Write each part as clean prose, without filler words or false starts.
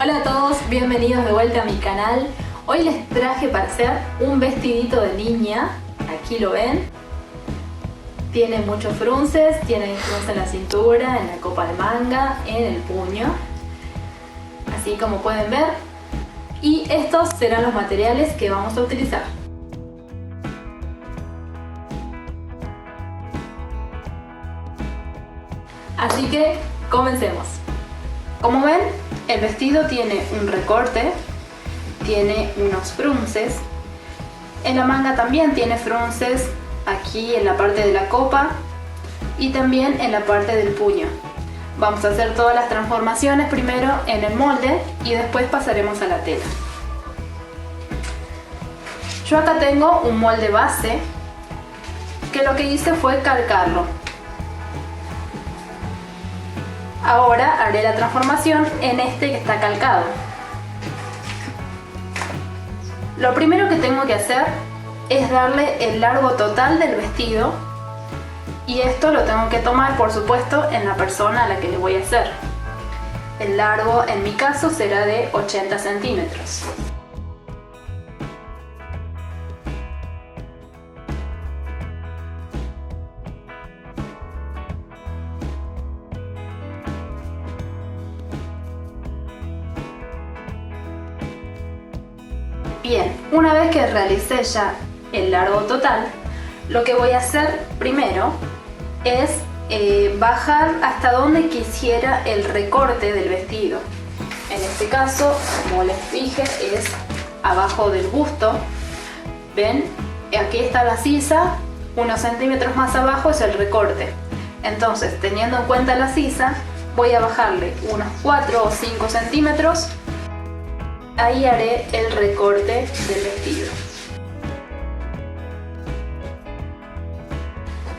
Hola a todos, bienvenidos de vuelta a mi canal. Hoy les traje para hacer un vestidito de niña. Aquí lo ven. Tiene muchos frunces, tiene frunces en la cintura, en la copa de manga, en el puño. Así como pueden ver. Y estos serán los materiales que vamos a utilizar. Así que comencemos. Como ven, el vestido tiene un recorte, tiene unos frunces. En la manga también tiene frunces aquí en la parte de la copa y también en la parte del puño. Vamos a hacer todas las transformaciones primero en el molde y después pasaremos a la tela. Yo acá tengo un molde base que lo que hice fue calcarlo. Ahora haré la transformación en este que está calcado. Lo primero que tengo que hacer es darle el largo total del vestido y esto lo tengo que tomar, por supuesto, en la persona a la que le voy a hacer. El largo en mi caso será de 80 centímetros. Bien, una vez que realicé ya el largo total, lo que voy a hacer primero es bajar hasta donde quisiera el recorte del vestido. En este caso, como les dije, es abajo del busto. ¿Ven? Aquí está la sisa, unos centímetros más abajo es el recorte. Entonces, teniendo en cuenta la sisa, voy a bajarle unos 4 o 5 centímetros. Ahí haré el recorte del vestido.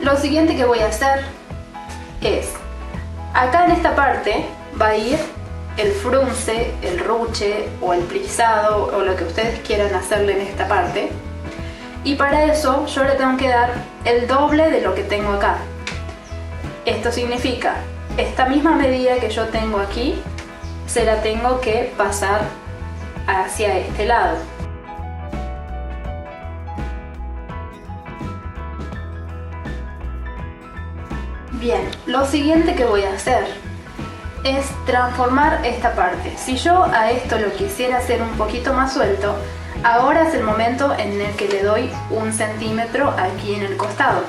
Lo siguiente que voy a hacer es, acá en esta parte va a ir el frunce, el ruche o el plisado o lo que ustedes quieran hacerle en esta parte. Y para eso yo le tengo que dar el doble de lo que tengo acá. Esto significa, esta misma medida que yo tengo aquí, se la tengo que pasar hacia este lado. Bien, lo siguiente que voy a hacer es transformar esta parte. Si yo a esto lo quisiera hacer un poquito más suelto, ahora es el momento en el que le doy 1 centímetro aquí en el costado,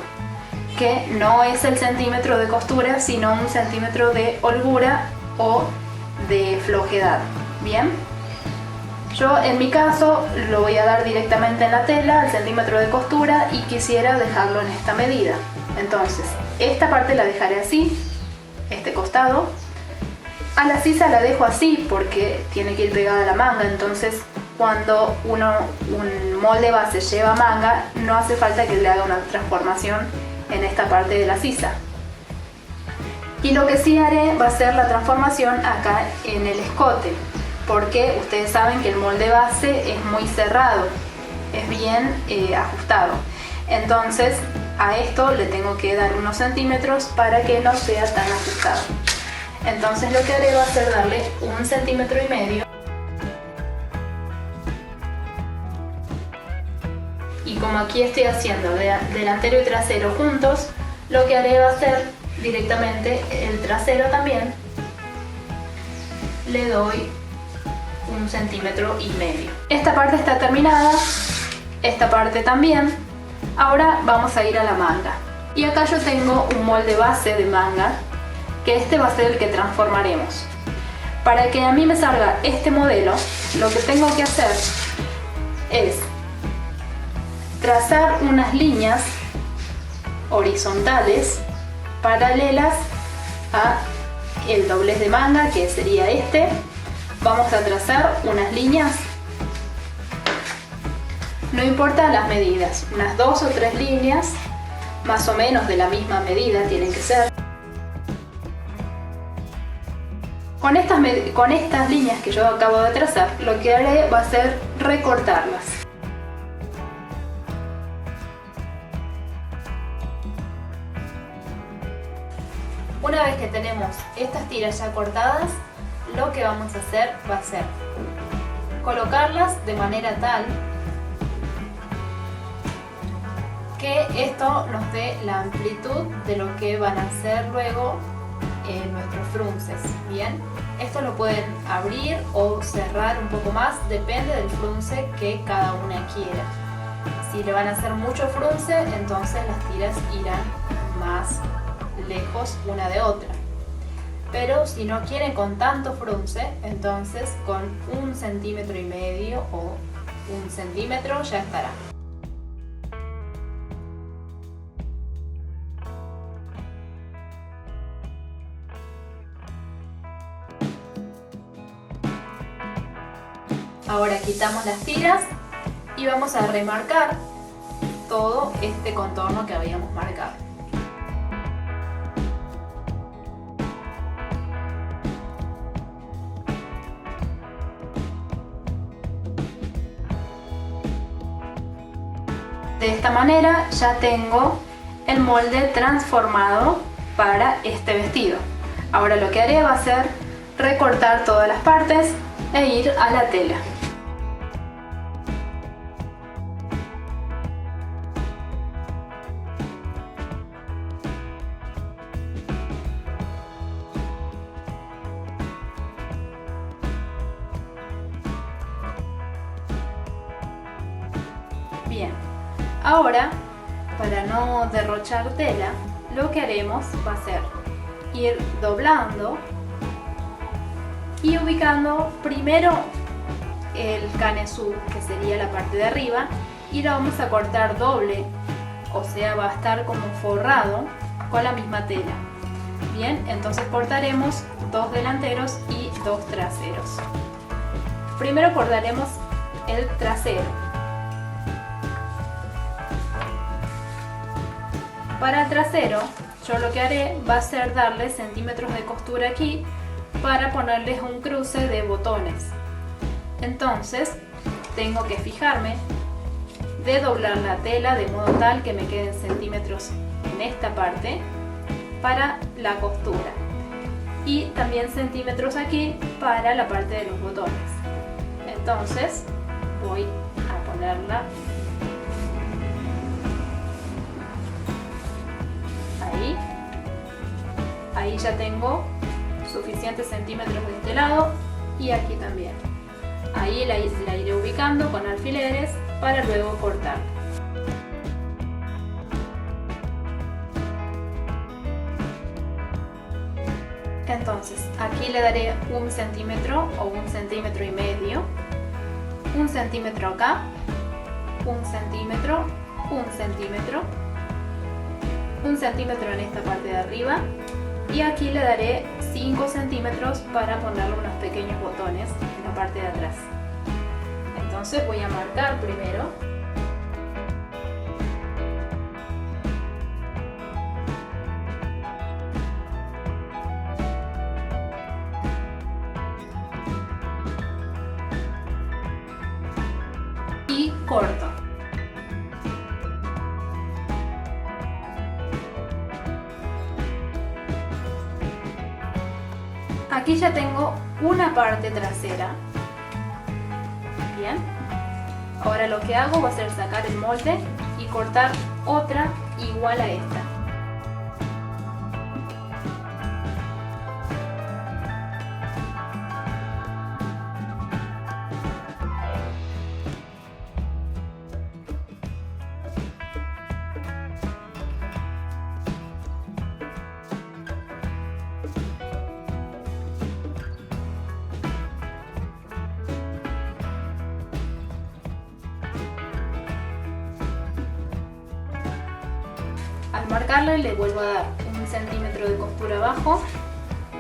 que no es el centímetro de costura, sino 1 centímetro de holgura o de flojedad. Bien. Yo en mi caso lo voy a dar directamente en la tela, al centímetro de costura, y quisiera dejarlo en esta medida. Entonces, esta parte la dejaré así, este costado. A la sisa la dejo así porque tiene que ir pegada a la manga, entonces cuando un molde base lleva manga, no hace falta que le haga una transformación en esta parte de la sisa. Y lo que sí haré va a ser la transformación acá en el escote, porque ustedes saben que el molde base es muy cerrado, es bien ajustado. Entonces a esto le tengo que dar unos centímetros para que no sea tan ajustado. Entonces lo que haré va a ser darle 1,5 centímetros. Y como aquí estoy haciendo delantero y trasero juntos, lo que haré va a ser directamente el trasero también. Le doy 1,5 centímetros. Esta parte está terminada, esta parte también. Ahora vamos a ir a la manga. Y acá yo tengo un molde base de manga, que este va a ser el que transformaremos. Para que a mí me salga este modelo, lo que tengo que hacer es trazar unas líneas horizontales paralelas a el doblez de manga, que sería este. Vamos a trazar unas líneas, no importa las medidas, unas 2 o 3 líneas, más o menos de la misma medida tienen que ser. Con estas líneas que yo acabo de trazar, lo que haré va a ser recortarlas. Una vez que tenemos estas tiras ya cortadas, lo que vamos a hacer va a ser colocarlas de manera tal que esto nos dé la amplitud de lo que van a ser luego nuestros frunces. Bien, esto lo pueden abrir o cerrar un poco más, depende del frunce que cada una quiera. Si le van a hacer mucho frunce, entonces las tiras irán más lejos una de otra. Pero si no quieren con tanto frunce, entonces con 1,5 centímetros o 1 centímetro ya estará. Ahora quitamos las tiras y vamos a remarcar todo este contorno que habíamos marcado. De esta manera ya tengo el molde transformado para este vestido. Ahora lo que haré va a ser recortar todas las partes e ir a la tela. Bien, ahora para no derrochar tela, lo que haremos va a ser ir doblando y ubicando primero el canesú, que sería la parte de arriba, y lo vamos a cortar doble, o sea, va a estar como forrado con la misma tela. Bien, entonces cortaremos 2 delanteros y 2 traseros. Primero cortaremos el trasero. Para el trasero, yo lo que haré va a ser darle centímetros de costura aquí para ponerles un cruce de botones. Entonces, tengo que fijarme de doblar la tela de modo tal que me queden centímetros en esta parte para la costura y también centímetros aquí para la parte de los botones. Entonces, voy a ponerla ahí. Ahí ya tengo suficientes centímetros de este lado y aquí también. Ahí la iré ubicando con alfileres para luego cortar. Entonces aquí le daré 1 centímetro o 1,5 centímetros, 1 centímetro acá, 1 centímetro, 1 centímetro, 1 centímetro en esta parte de arriba, y aquí le daré 5 centímetros para ponerle unos pequeños botones en la parte de atrás. Entonces voy a marcar primero y corto. Aquí ya tengo una parte trasera. Bien. Ahora lo que hago va a ser sacar el molde y cortar otra igual a esta. Al marcarle le vuelvo a dar 1 centímetro de costura abajo,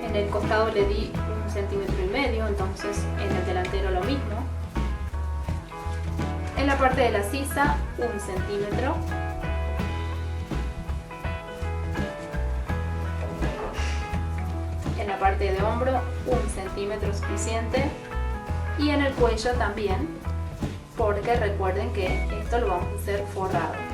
en el costado le di 1,5 centímetros, entonces en el delantero lo mismo. En la parte de la sisa 1 centímetro. En la parte de hombro 1 centímetro suficiente, y en el cuello también, porque recuerden que esto lo vamos a hacer forrado.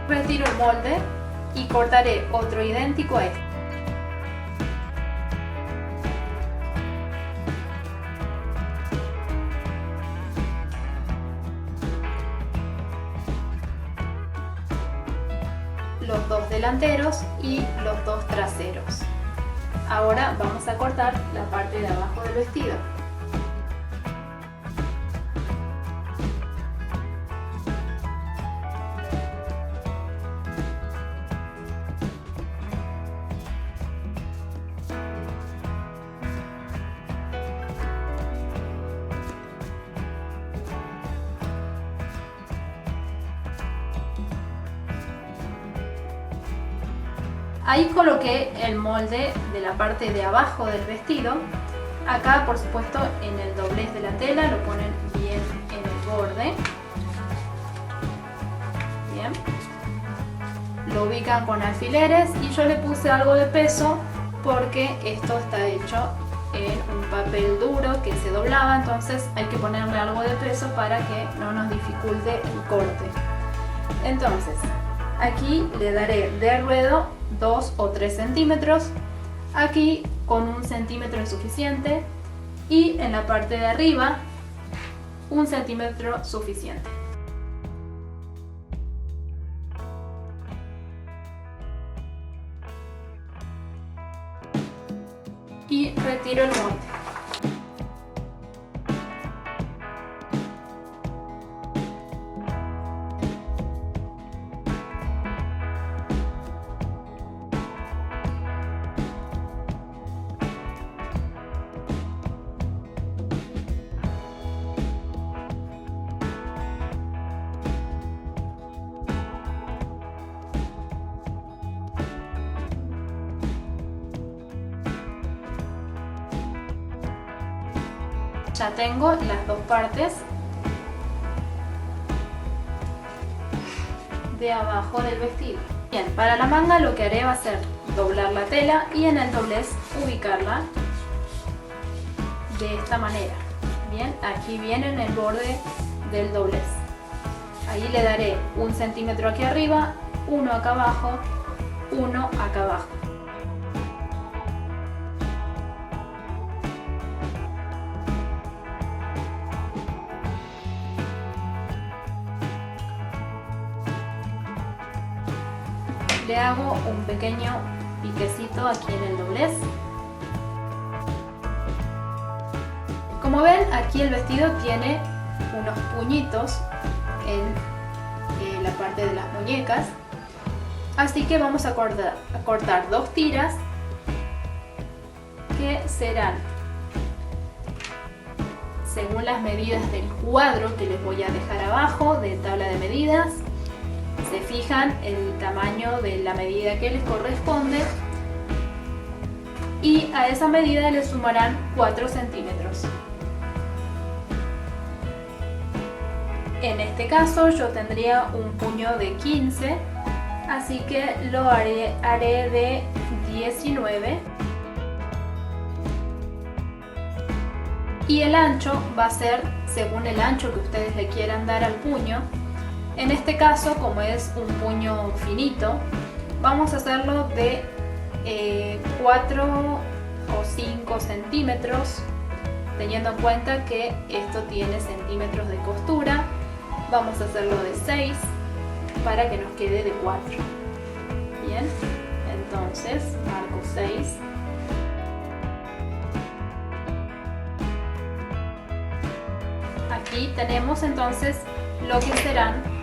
Retiro el molde y cortaré otro idéntico a este. Los dos delanteros y los dos traseros. Ahora vamos a cortar la parte de abajo del vestido. Ahí coloqué el molde de la parte de abajo del vestido. Acá, por supuesto, en el doblez de la tela lo ponen bien en el borde. Bien. Lo ubican con alfileres y yo le puse algo de peso porque esto está hecho en un papel duro que se doblaba, entonces hay que ponerle algo de peso para que no nos dificulte el corte. Entonces, aquí le daré de ruedo 2 o 3 centímetros, aquí con 1 centímetro es suficiente y en la parte de arriba 1 centímetro suficiente. Y retiro el molde. Ya tengo las dos partes de abajo del vestido. Bien, para la manga lo que haré va a ser doblar la tela y en el doblez ubicarla de esta manera. Bien, aquí viene en el borde del doblez. Ahí le daré 1 centímetro aquí arriba, 1 acá abajo, 1 acá abajo. Le hago un pequeño piquecito aquí en el doblez. Como ven, aquí el vestido tiene unos puñitos en la parte de las muñecas, así que vamos a cortar 2 tiras que serán según las medidas del cuadro que les voy a dejar abajo de tabla de medidas. Se fijan el tamaño de la medida que les corresponde y a esa medida le sumarán 4 centímetros. En este caso yo tendría un puño de 15, así que lo haré de 19. Y el ancho va a ser según el ancho que ustedes le quieran dar al puño. En este caso, como es un puño finito, vamos a hacerlo de 4 o 5 centímetros, teniendo en cuenta que esto tiene centímetros de costura. Vamos a hacerlo de 6 para que nos quede de 4. Bien, entonces marco 6. Aquí tenemos entonces lo que serán.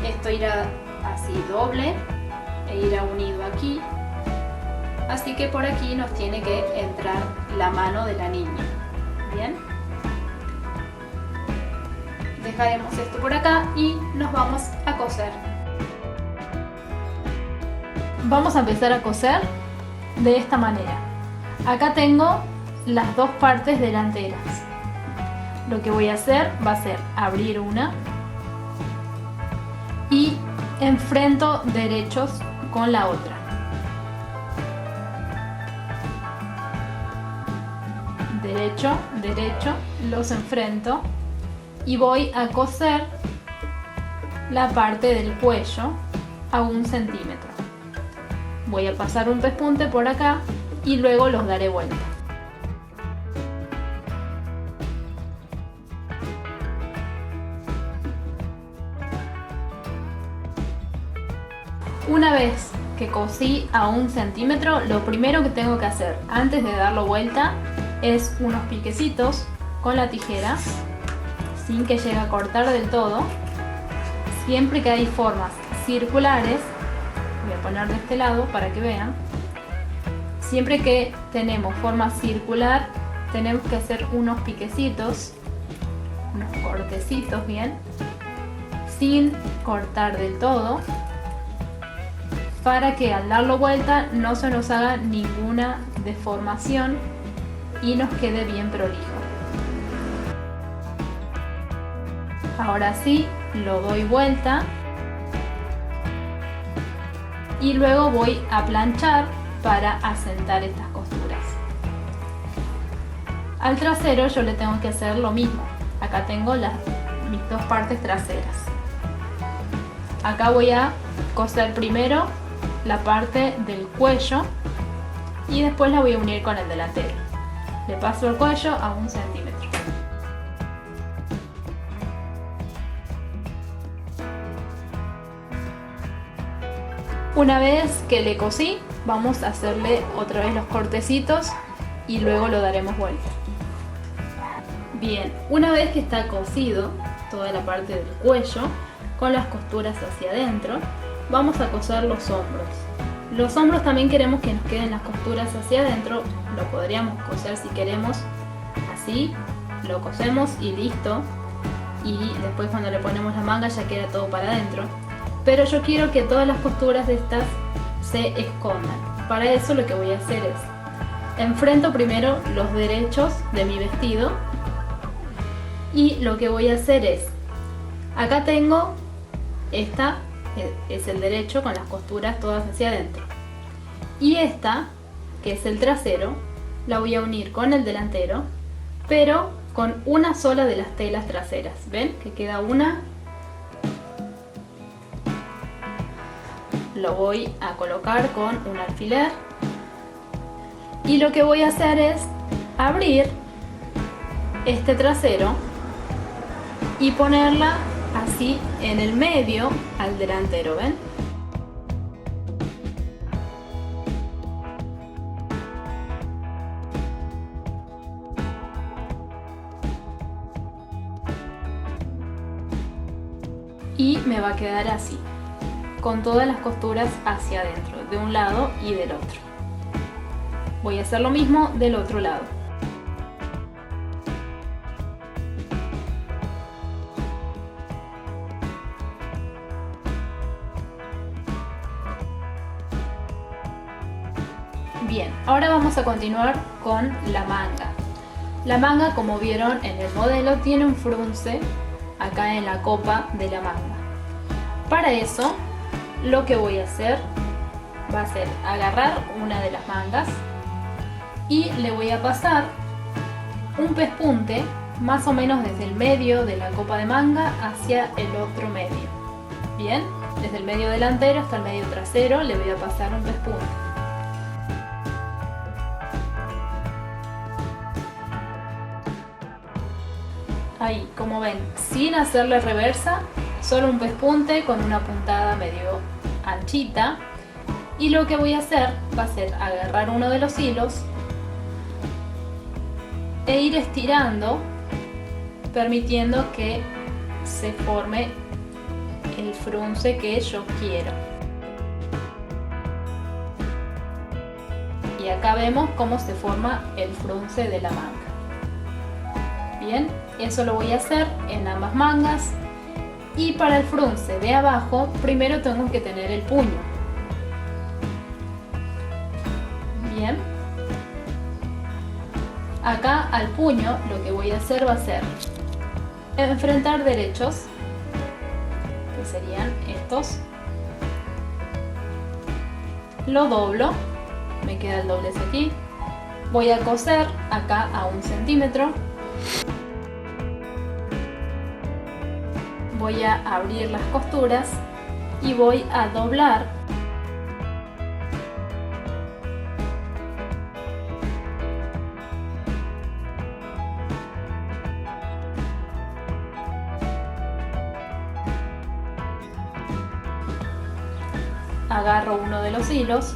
Esto irá así doble e irá unido aquí, así que por aquí nos tiene que entrar la mano de la niña. Bien, dejaremos esto por acá y nos vamos a coser. Vamos a empezar a coser de esta manera. Acá tengo las dos partes delanteras. Lo que voy a hacer va a ser abrir una y enfrento derechos con la otra. Derecho, derecho, los enfrento y voy a coser la parte del cuello a 1 centímetro. Voy a pasar un pespunte por acá y luego los daré vuelta. Una vez que cosí a 1 centímetro, lo primero que tengo que hacer antes de darlo vuelta es unos piquecitos con la tijera, sin que llegue a cortar del todo. Siempre que hay formas circulares, voy a poner de este lado para que vean, siempre que tenemos forma circular tenemos que hacer unos piquecitos, unos cortecitos bien, sin cortar del todo, para que al darlo vuelta no se nos haga ninguna deformación y nos quede bien prolijo. Ahora sí, lo doy vuelta y luego voy a planchar para asentar estas costuras. Al trasero yo le tengo que hacer lo mismo. Acá tengo mis dos partes traseras. Acá voy a coser primero la parte del cuello y después la voy a unir con el delantero. Le paso el cuello a 1 centímetro. Una vez que le cosí, vamos a hacerle otra vez los cortecitos y luego lo daremos vuelta. Bien, una vez que está cosido toda la parte del cuello con las costuras hacia adentro, vamos a coser los hombros. Los hombros también queremos que nos queden las costuras hacia adentro. Lo podríamos coser si queremos así, lo cosemos y listo. Y después cuando le ponemos la manga ya queda todo para adentro. Pero yo quiero que todas las costuras de estas se escondan. Para eso lo que voy a hacer es enfrento primero los derechos de mi vestido. Y lo que voy a hacer es, acá tengo esta, es el derecho con las costuras todas hacia adentro. Y esta, que es el trasero, la voy a unir con el delantero, pero con una sola de las telas traseras. ¿Ven? Que queda una. Lo voy a colocar con un alfiler. Y lo que voy a hacer es abrir este trasero y ponerla así en el medio al delantero, ¿ven? Y me va a quedar así, con todas las costuras hacia adentro, de un lado y del otro. Voy a hacer lo mismo del otro lado. Bien, ahora vamos a continuar con la manga. La manga, como vieron en el modelo, tiene un frunce acá en la copa de la manga. Para eso, lo que voy a hacer va a ser agarrar una de las mangas y le voy a pasar un pespunte más o menos desde el medio de la copa de manga hacia el otro medio. Bien, desde el medio delantero hasta el medio trasero le voy a pasar un pespunte. Ahí, como ven, sin hacerle reversa, solo un pespunte con una puntada medio anchita. Y lo que voy a hacer va a ser agarrar uno de los hilos e ir estirando, permitiendo que se forme el frunce que yo quiero. Y acá vemos cómo se forma el frunce de la manga. Bien, eso lo voy a hacer en ambas mangas. Y para el frunce de abajo, primero tengo que tener el puño. Bien. Acá al puño lo que voy a hacer va a ser enfrentar derechos, que serían estos. Lo doblo, me queda el doblez aquí. Voy a coser acá a 1 centímetro. Voy a abrir las costuras y voy a doblar agarro uno de los hilos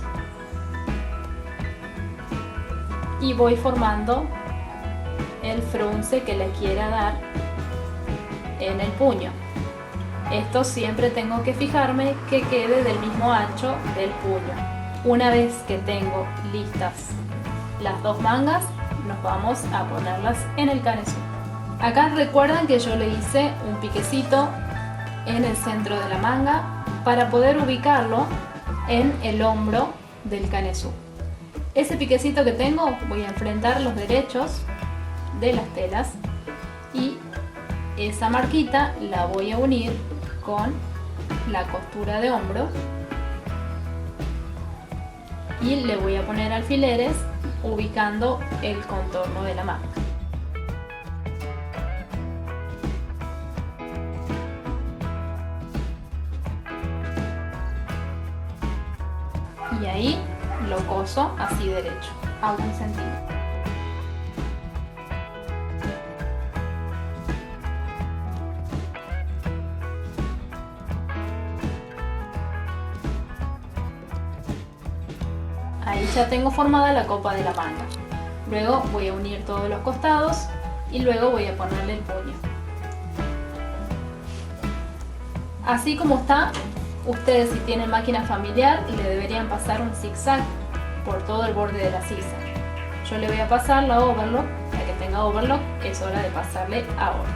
y voy formando el frunce que le quiera dar en el puño. Esto siempre tengo que fijarme que quede del mismo ancho del puño. Una vez que tengo listas las dos mangas, nos vamos a ponerlas en el canesú. Acá recuerdan que yo le hice un piquecito en el centro de la manga para poder ubicarlo en el hombro del canesú. Ese piquecito que tengo, voy a enfrentar los derechos de las telas y esa marquita la voy a unir con la costura de hombro y le voy a poner alfileres ubicando el contorno de la manga. Y ahí lo coso así derecho, a 1 centímetro. Ahí ya tengo formada la copa de la manga. Luego voy a unir todos los costados y luego voy a ponerle el puño. Así como está, ustedes si tienen máquina familiar le deberían pasar un zigzag por todo el borde de la sisa. Yo le voy a pasar la overlock, la que tenga overlock es hora de pasarle ahora.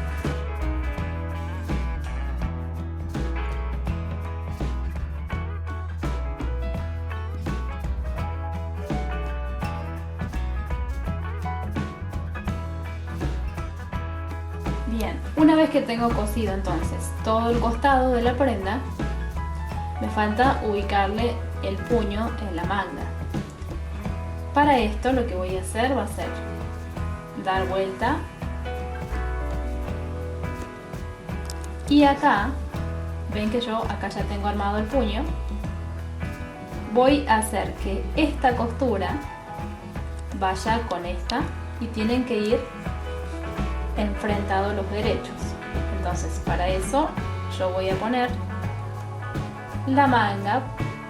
Bien, una vez que tengo cosido entonces todo el costado de la prenda, me falta ubicarle el puño en la manga. Para esto lo que voy a hacer va a ser dar vuelta y acá, ven que yo acá ya tengo armado el puño, voy a hacer que esta costura vaya con esta y tienen que ir enfrentados los derechos. Entonces para eso yo voy a poner la manga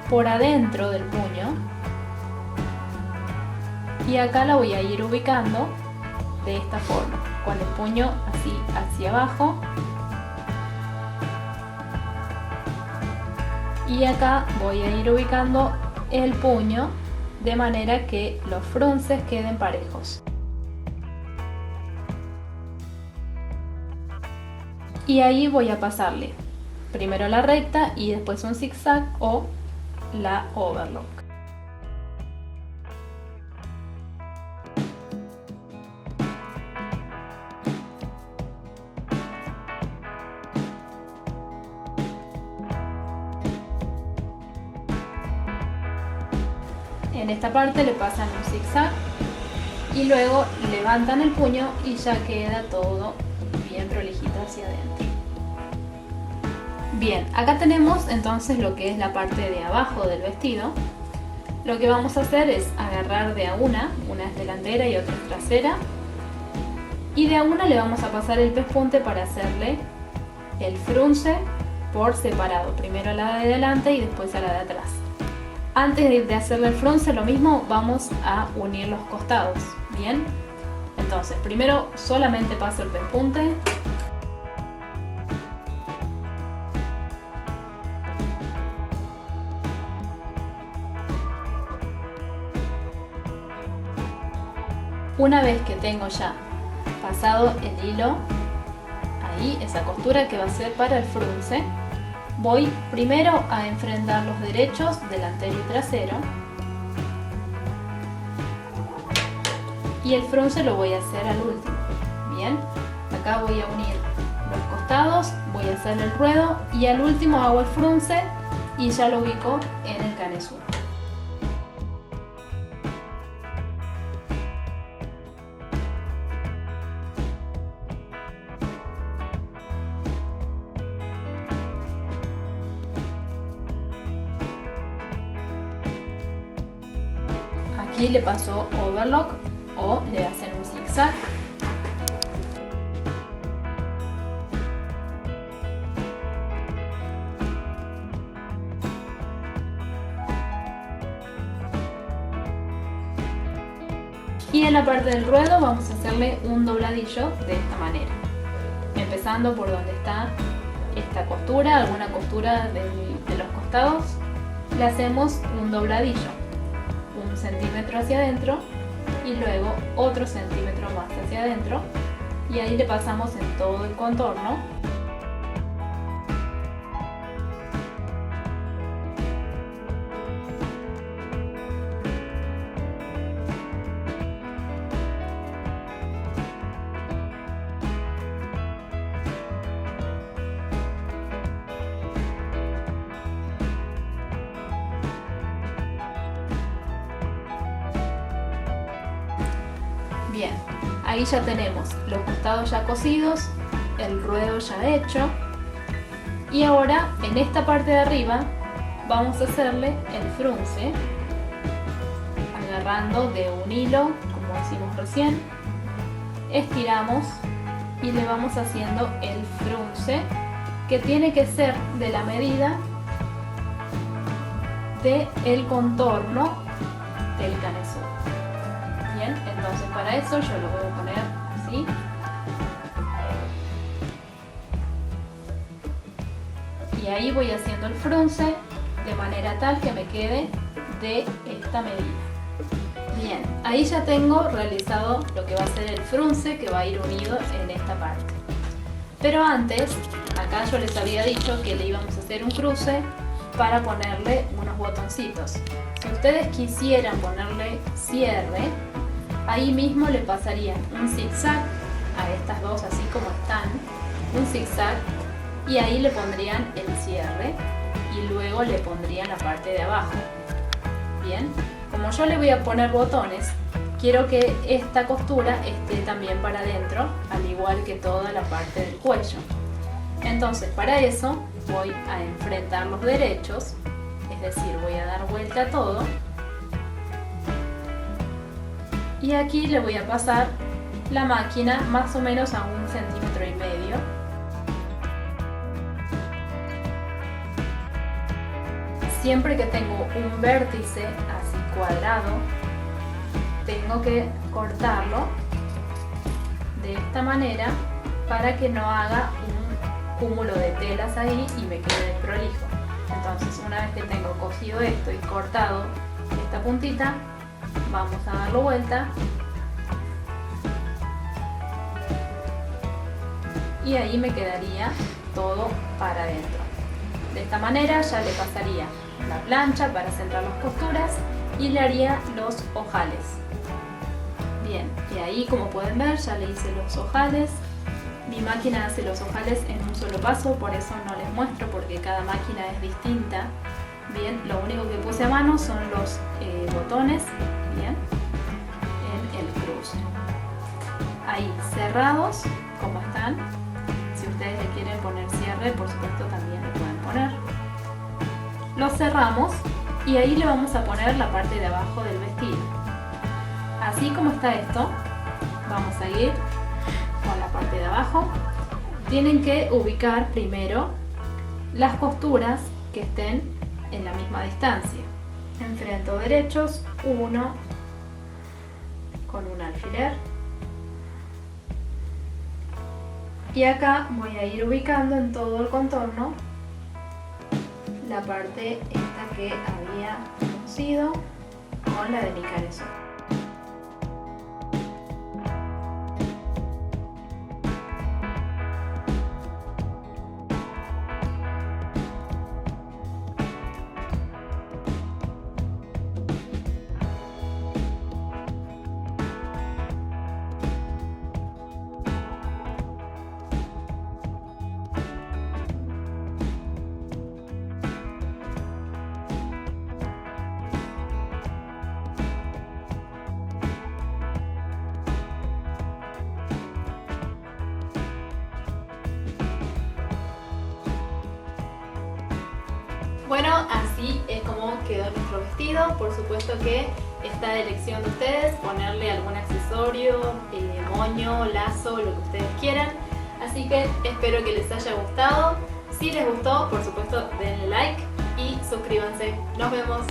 por adentro del puño y acá la voy a ir ubicando de esta forma, con el puño así hacia abajo y acá voy a ir ubicando el puño de manera que los frunces queden parejos. Y ahí voy a pasarle primero la recta y después un zigzag o la overlock. En esta parte le pasan un zigzag y luego levantan el puño y ya queda todo bien prolijito hacia adentro. Bien, acá tenemos entonces lo que es la parte de abajo del vestido. Lo que vamos a hacer es agarrar de a una es delantera y otra es trasera, y de a una le vamos a pasar el pespunte para hacerle el frunce por separado, primero a la de delante y después a la de atrás. Antes de hacerle el frunce lo mismo, vamos a unir los costados, ¿bien? Entonces primero solamente paso el pespunte. Una vez que tengo ya pasado el hilo, ahí esa costura que va a ser para el frunce, voy primero a enfrentar los derechos delantero y trasero y el frunce lo voy a hacer al último. Bien, acá voy a unir los costados, voy a hacer el ruedo y al último hago el frunce y ya lo ubico en el canesú. aquí le paso overlock o le hacen un zigzag. Y en la parte del ruedo vamos a hacerle un dobladillo de esta manera. Empezando por donde está esta costura, alguna costura de los costados, le hacemos un dobladillo, 1 centímetro hacia adentro y luego otro centímetro más hacia adentro, y ahí le pasamos en todo el contorno. Bien, ahí ya tenemos los costados ya cosidos, el ruedo ya hecho, y ahora en esta parte de arriba vamos a hacerle el frunce, agarrando de un hilo, como hicimos recién, estiramos y le vamos haciendo el frunce, que tiene que ser de la medida del contorno del canesú. Bien, entonces para eso yo lo voy a poner así. Y ahí voy haciendo el frunce de manera tal que me quede de esta medida. Bien, ahí ya tengo realizado lo que va a ser el frunce, que va a ir unido en esta parte. Pero antes, acá yo les había dicho que le íbamos a hacer un cruce para ponerle unos botoncitos. Si ustedes quisieran ponerle cierre, ahí mismo le pasarían un zigzag a estas dos así como están, un zigzag, y ahí le pondrían el cierre y luego le pondrían la parte de abajo. Bien, como yo le voy a poner botones, quiero que esta costura esté también para adentro, al igual que toda la parte del cuello. Entonces para eso voy a enfrentar los derechos, es decir, voy a dar vuelta a todo. Y aquí le voy a pasar la máquina más o menos a 1,5 centímetros. Siempre que tengo un vértice así cuadrado, tengo que cortarlo de esta manera para que no haga un cúmulo de telas ahí y me quede desprolijo. Entonces, una vez que tengo cosido esto y cortado esta puntita, vamos a darlo vuelta y ahí me quedaría todo para adentro. De esta manera ya le pasaría la plancha para centrar las costuras y le haría los ojales. Bien, y ahí como pueden ver ya le hice los ojales. Mi máquina hace los ojales en un solo paso, por eso no les muestro porque cada máquina es distinta. Bien, lo único que puse a mano son los botones, bien, en el cruce. Ahí cerrados, como están. Si ustedes le quieren poner cierre, por supuesto también lo pueden poner. Los cerramos y ahí le vamos a poner la parte de abajo del vestido. Así como está esto, vamos a ir con la parte de abajo. Tienen que ubicar primero las costuras que estén en la misma distancia. Enfrento derechos, uno con un alfiler. Y acá voy a ir ubicando en todo el contorno la parte esta que había cosido con la de mi canesú. Bueno, así es como quedó nuestro vestido. Por supuesto que está de elección de ustedes, ponerle algún accesorio, moño, lazo, lo que ustedes quieran. Así que espero que les haya gustado. Si les gustó, por supuesto, denle like y suscríbanse. Nos vemos.